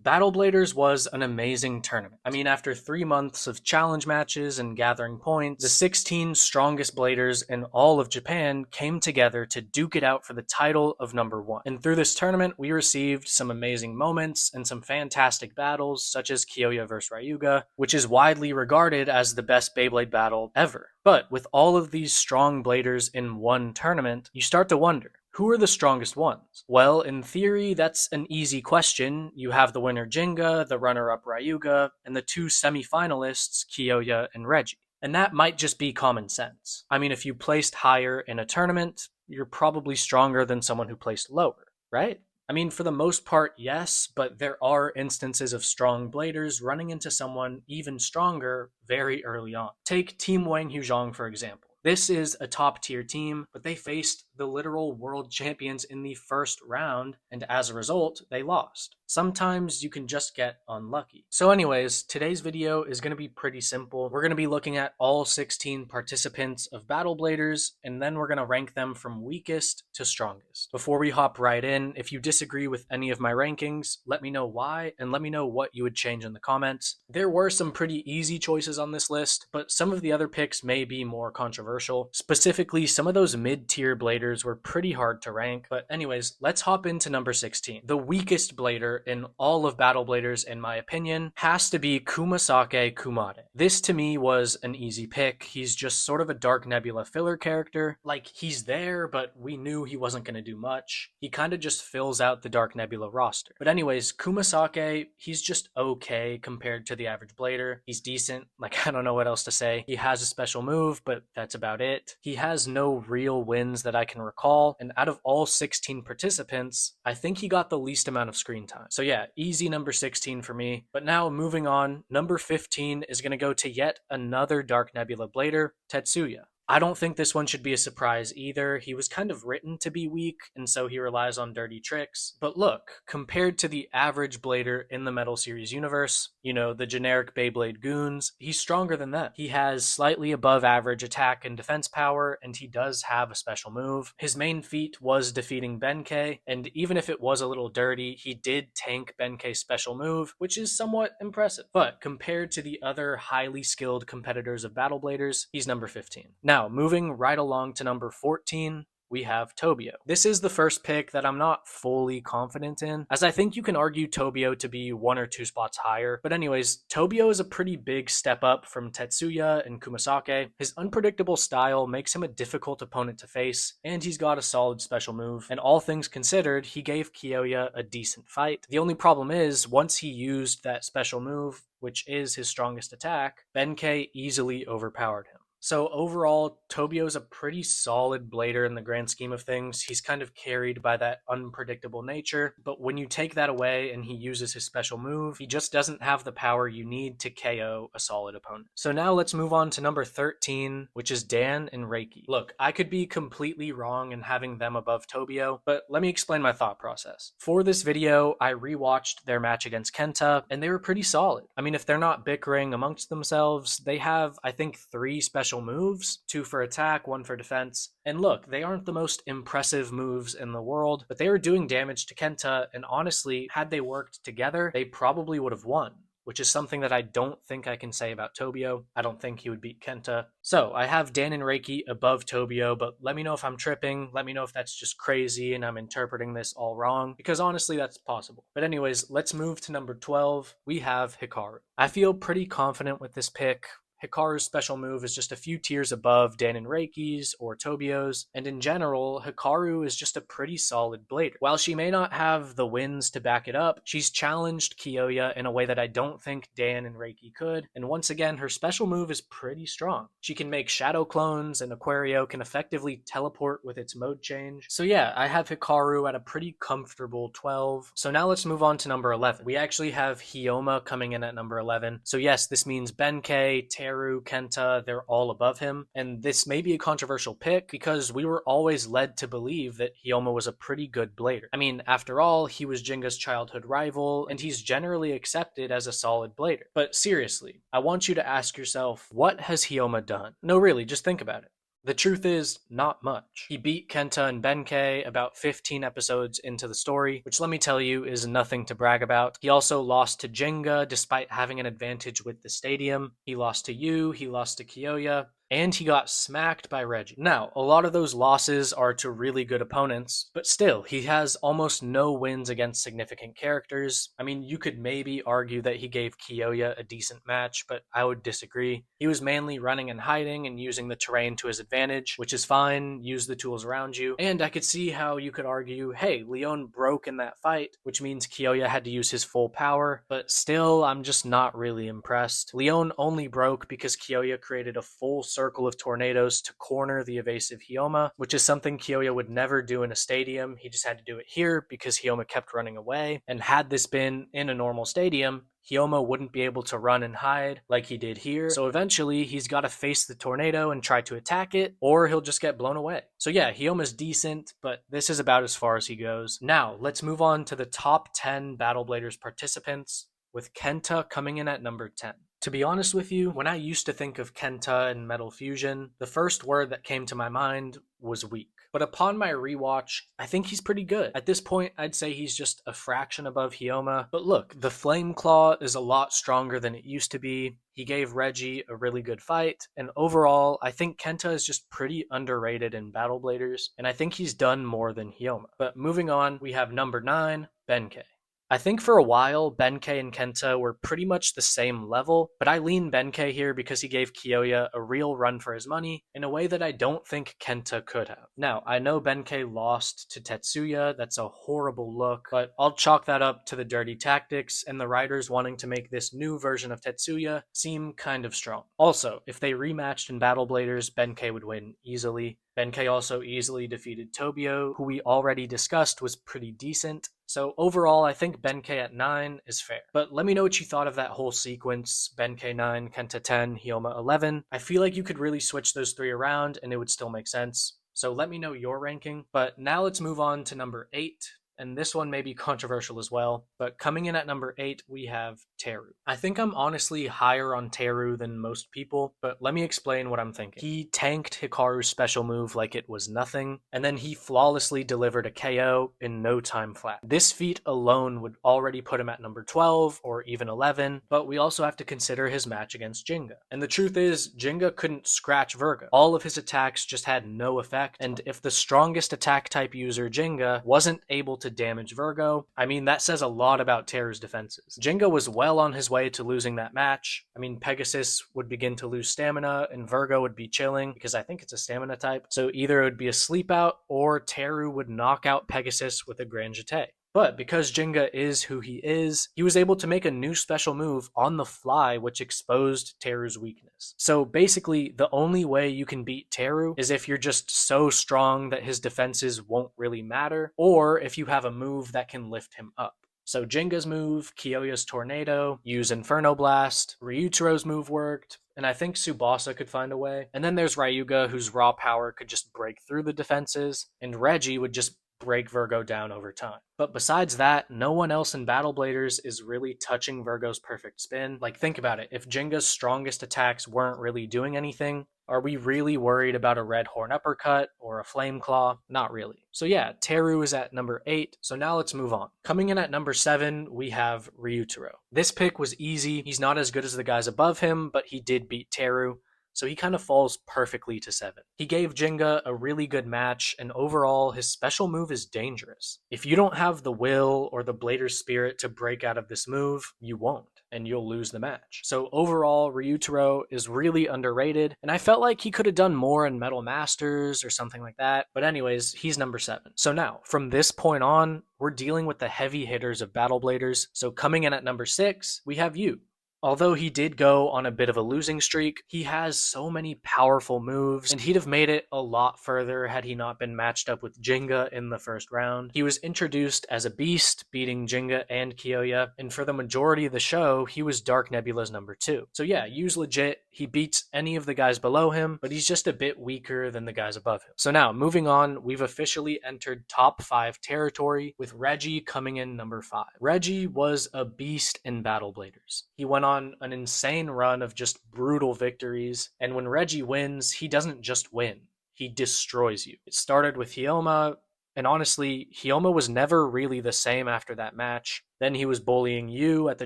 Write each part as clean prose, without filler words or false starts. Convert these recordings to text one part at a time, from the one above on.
Battle Bladers was an amazing tournament. I mean, after 3 months of challenge matches and gathering points, the 16 strongest bladers in all of Japan came together to duke it out for the title of #1. And through this tournament, we received some amazing moments and some fantastic battles, such as Kiyoya vs Ryuga, which is widely regarded as the best Beyblade battle ever. But with all of these strong bladers in one tournament, you start to wonder, who are the strongest ones? Well, in theory, that's an easy question. You have the winner Jinga, the runner-up Ryuga, and the two semi-finalists, Kiyoya and Reggie. And that might just be common sense. I mean, if you placed higher in a tournament, you're probably stronger than someone who placed lower, right? I mean, for the most part, yes, but there are instances of strong bladers running into someone even stronger very early on. Take Team Wang Huzhong, for example. This is a top-tier team, but they faced the literal world champions in the first round, and as a result, they lost. Sometimes you can just get unlucky. So anyways, today's video is going to be pretty simple. We're going to be looking at all 16 participants of Battle Bladers, and then we're going to rank them from weakest to strongest. Before we hop right in, if you disagree with any of my rankings, let me know why, and let me know what you would change in the comments. There were some pretty easy choices on this list, but some of the other picks may be more controversial. Specifically, some of those mid-tier bladers were pretty hard to rank. But anyways, let's hop into number 16. The weakest blader in all of Battle Bladers, in my opinion, has to be Kumasake Kumade. This to me was an easy pick. He's just sort of a Dark Nebula filler character. Like, he's there, but we knew he wasn't going to do much. He kind of just fills out the Dark Nebula roster. But anyways, Kumasake, he's just okay compared to the average blader. He's decent. Like, I don't know what else to say. He has a special move, but that's about it. He has no real wins that I can recall, and out of all 16 participants, I think he got the least amount of screen time. So yeah, easy number 16 for me. But now moving on, number 15 is going to go to yet another Dark Nebula blader, Tetsuya. I don't think this one should be a surprise either. He was kind of written to be weak, and so he relies on dirty tricks. But look, compared to the average blader in the Metal Series universe, you know, the generic Beyblade goons, he's stronger than them. He has slightly above average attack and defense power, and he does have a special move. His main feat was defeating Benkei, and even if it was a little dirty, he did tank Benkei's special move, which is somewhat impressive. But compared to the other highly skilled competitors of Battle Bladers, he's number 15. Now, moving right along to number 14, we have Tobio. This is the first pick that I'm not fully confident in, as I think you can argue Tobio to be 1 or 2 spots higher. But anyways, Tobio is a pretty big step up from Tetsuya and Kumasake. His unpredictable style makes him a difficult opponent to face, and he's got a solid special move. And all things considered, he gave Kiyoya a decent fight. The only problem is, once he used that special move, which is his strongest attack, Benkei easily overpowered him. So overall, Tobio's a pretty solid blader in the grand scheme of things. He's kind of carried by that unpredictable nature, but when you take that away and he uses his special move, he just doesn't have the power you need to KO a solid opponent. So now let's move on to number 13, which is Dan and Reiki. Look, I could be completely wrong in having them above Tobio, but let me explain my thought process. For this video, I rewatched their match against Kenta, and they were pretty solid. I mean, if they're not bickering amongst themselves, they have, I think, 3 special moves, 2 for attack, 1 for defense. And look, they aren't the most impressive moves in the world, but they were doing damage to Kenta, and honestly, had they worked together, they probably would have won, which is something that I don't think I can say about Tobio. I don't think he would beat Kenta. So I have Dan and Reiki above Tobio, but let me know if I'm tripping. Let me know if that's just crazy and I'm interpreting this all wrong, because honestly, that's possible. But anyways, let's move to number 12. We have Hikaru. I feel pretty confident with this pick. Hikaru's special move is just a few tiers above Dan and Reiki's or Tobio's, and in general, Hikaru is just a pretty solid blader. While she may not have the wins to back it up, she's challenged Kiyoya in a way that I don't think Dan and Reiki could, and once again, her special move is pretty strong. She can make shadow clones, and Aquario can effectively teleport with its mode change. So yeah, I have Hikaru at a pretty comfortable 12. So now let's move on to number 11. We actually have Hyoma coming in at number 11. So yes, this means Benkei, Kenta, they're all above him. And this may be a controversial pick because we were always led to believe that Hyoma was a pretty good blader. I mean, after all, he was Jinga's childhood rival, and he's generally accepted as a solid blader. But seriously, I want you to ask yourself, what has Hyoma done? No, really, just think about it. The truth is, not much. He beat Kenta and Benkei about 15 episodes into the story, which let me tell you is nothing to brag about. He also lost to Jinga despite having an advantage with the stadium. He lost to Yu, he lost to Kiyoya, and he got smacked by Reggie. Now, a lot of those losses are to really good opponents, but still, he has almost no wins against significant characters. I mean, you could maybe argue that he gave Kiyoya a decent match, but I would disagree. He was mainly running and hiding and using the terrain to his advantage, which is fine, use the tools around you. And I could see how you could argue, hey, Leon broke in that fight, which means Kiyoya had to use his full power, but still, I'm just not really impressed. Leon only broke because Kiyoya created a full circle of tornadoes to corner the evasive Hyoma, which is something Kiyoya would never do in a stadium. He just had to do it here because Hyoma kept running away. And had this been in a normal stadium, Hyoma wouldn't be able to run and hide like he did here. So eventually he's got to face the tornado and try to attack it, or he'll just get blown away. So yeah, Hyoma's decent, but this is about as far as he goes. Now, let's move on to the top 10 Battle Bladers participants, with Kenta coming in at number 10. To be honest with you, when I used to think of Kenta and Metal Fusion, the first word that came to my mind was weak. But upon my rewatch, I think he's pretty good. At this point, I'd say he's just a fraction above Hyoma. But look, the Flame Claw is a lot stronger than it used to be. He gave Reggie a really good fight, and overall, I think Kenta is just pretty underrated in Battle Bladers, and I think he's done more than Hyoma. But moving on, we have number 9, Benkei. I think for a while, Benkei and Kenta were pretty much the same level, but I lean Benkei here because he gave Kiyoya a real run for his money in a way that I don't think Kenta could have. Now, I know Benkei lost to Tetsuya, that's a horrible look, but I'll chalk that up to the dirty tactics and the writers wanting to make this new version of Tetsuya seem kind of strong. Also, if they rematched in Battle Bladers, Benkei would win easily. Benkei also easily defeated Tobio, who we already discussed was pretty decent. So overall, I think Benkei at 9 is fair. But let me know what you thought of that whole sequence, Benkei 9, Kenta 10, Hyoma 11. I feel like you could really switch those three around and it would still make sense. So let me know your ranking. But now let's move on to number 8. And this one may be controversial as well, but coming in at number 8, we have Teru. I think I'm honestly higher on Teru than most people, but let me explain what I'm thinking. He tanked Hikaru's special move like it was nothing, and then he flawlessly delivered a KO in no time flat. This feat alone would already put him at number 12 or even 11, but we also have to consider his match against Jinga. And the truth is, Jinga couldn't scratch Virgo. All of his attacks just had no effect, and if the strongest attack type user, Jinga, wasn't able to damage Virgo, I mean, that says a lot about Teru's defenses. Jinga was well on his way to losing that match. I mean, Pegasus would begin to lose stamina, and Virgo would be chilling, because I think it's a stamina type. So either it would be a sleep out, or Teru would knock out Pegasus with a Grand Jeté. But because Jinga is who he is, he was able to make a new special move on the fly, which exposed Teru's weakness. So basically, the only way you can beat Teru is if you're just so strong that his defenses won't really matter, or if you have a move that can lift him up. So Jinga's move, Kiyoya's Tornado, Yu's Inferno Blast, Ryutero's move worked, and I think Tsubasa could find a way. And then there's Ryuga, whose raw power could just break through the defenses, and Reggie would just break Virgo down over time. But besides that, no one else in Battle Bladers is really touching Virgo's perfect spin. Like, think about it. If Jinga's strongest attacks weren't really doing anything, are we really worried about a Red Horn Uppercut or a Flame Claw? Not really. So yeah, Teru is at number 8, so now let's move on. Coming in at number 7, we have Ryutero. This pick was easy. He's not as good as the guys above him, but he did beat Teru, so he kind of falls perfectly to 7. He gave Jinga a really good match, and overall, his special move is dangerous. If you don't have the will or the Blader spirit to break out of this move, you won't, and you'll lose the match. So overall, Ryutero is really underrated, and I felt like he could have done more in Metal Masters or something like that, but anyways, he's number 7. So now, from this point on, we're dealing with the heavy hitters of Battle Bladers, so coming in at number 6, we have Yu. Although he did go on a bit of a losing streak, he has so many powerful moves, and he'd have made it a lot further had he not been matched up with Jinga in the first round. He was introduced as a beast, beating Jinga and Kiyoya, and for the majority of the show, he was Dark Nebula's number 2. So yeah, Yu's legit, he beats any of the guys below him, but he's just a bit weaker than the guys above him. So now, moving on, we've officially entered top 5 territory, with Reggie coming in number 5. Reggie was a beast in Battle Bladers. He went on an insane run of just brutal victories, and when Reggie wins, he doesn't just win. he destroys you. It started with Hyoma, and honestly, Hyoma was never really the same after that match. Then he was bullying you at the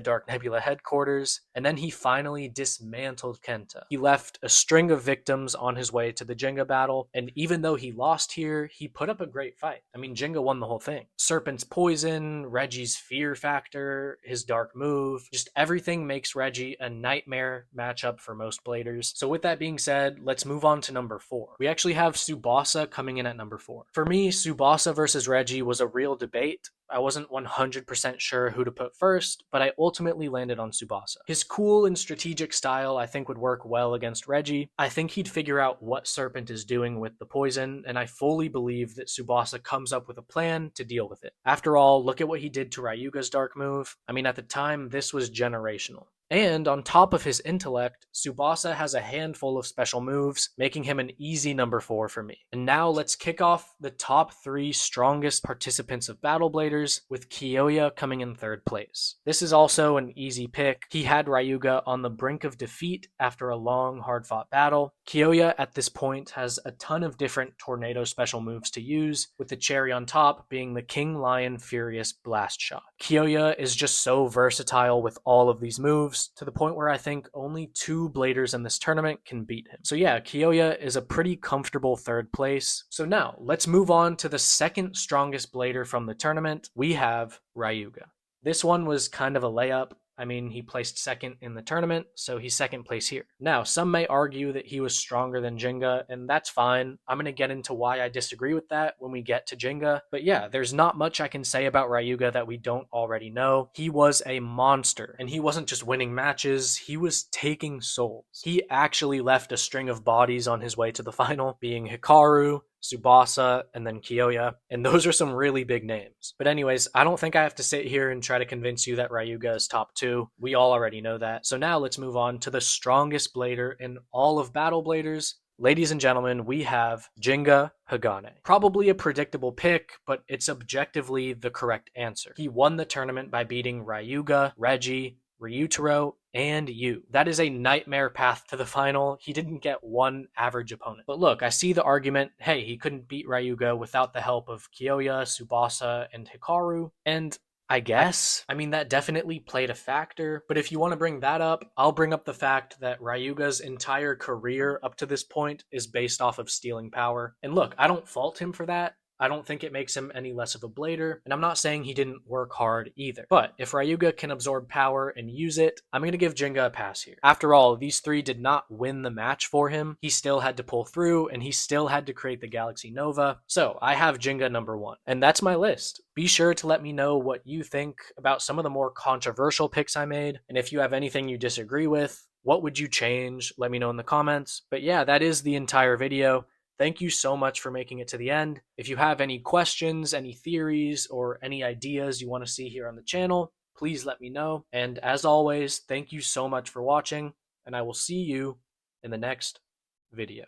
Dark Nebula headquarters, and then he finally dismantled Kenta. He left a string of victims on his way to the Jenga battle, and even though he lost here, he put up a great fight. I mean, Jenga won the whole thing. Serpent's poison, Reggie's fear factor, his dark move, just everything makes Reggie a nightmare matchup for most bladers. So with that being said, let's move on to number 4. We actually have Tsubasa coming in at number 4. For me, Tsubasa versus Reggie was a real debate. I wasn't 100% sure who to put first, but I ultimately landed on Tsubasa. His cool and strategic style I think would work well against Reggie. I think he'd figure out what Serpent is doing with the poison, and I fully believe that Tsubasa comes up with a plan to deal with it. After all, look at what he did to Ryuga's dark move. I mean, at the time, this was generational. And on top of his intellect, Tsubasa has a handful of special moves, making him an easy number 4 for me. And now let's kick off the top 3 strongest participants of Battle Bladers, with Kyoya coming in 3rd place. This is also an easy pick. He had Ryuga on the brink of defeat after a long, hard-fought battle. Kyoya at this point has a ton of different tornado special moves to use, with the cherry on top being the King Lion Furious Blast Shot. Kyoya is just so versatile with all of these moves, to the point where I think only 2 bladers in this tournament can beat him. So yeah, Kyoya is a pretty comfortable 3rd place. So now, let's move on to the 2nd strongest blader from the tournament. We have Ryuga. This one was kind of a layup. I mean, he placed 2nd in the tournament, so he's 2nd place here. Now, some may argue that he was stronger than Jenga, and that's fine. I'm going to get into why I disagree with that when we get to Jenga. But yeah, there's not much I can say about Ryuga that we don't already know. He was a monster, and he wasn't just winning matches, he was taking souls. He actually left a string of bodies on his way to the final, being Hikaru, Tsubasa, and then Kyoya, and those are some really big names. But anyways, I don't think I have to sit here and try to convince you that Ryuga is top 2. We all already know that. So now let's move on to the strongest blader in all of Battle Bladers. Ladies and gentlemen, we have Jinga Hagane. Probably a predictable pick, but it's objectively the correct answer. He won the tournament by beating Ryuga, Reggie, Ryutaro, and you. That is a nightmare path to the final. He didn't get one average opponent. But look, I see the argument, hey, he couldn't beat Ryuga without the help of Kyoya, Tsubasa, and Hikaru, and I guess. I mean, that definitely played a factor, but if you want to bring that up, I'll bring up the fact that Ryuga's entire career up to this point is based off of stealing power. And look, I don't fault him for that. I don't think it makes him any less of a blader, and I'm not saying he didn't work hard either. But if Ryuga can absorb power and use it, I'm going to give Jinga a pass here. After all, these 3 did not win the match for him. He still had to pull through, and he still had to create the Galaxy Nova. So I have Jinga number 1, and that's my list. Be sure to let me know what you think about some of the more controversial picks I made, and if you have anything you disagree with, what would you change? Let me know in the comments. But yeah, that is the entire video. Thank you so much for making it to the end. If you have any questions, any theories, or any ideas you want to see here on the channel, please let me know. And as always, thank you so much for watching, and I will see you in the next video.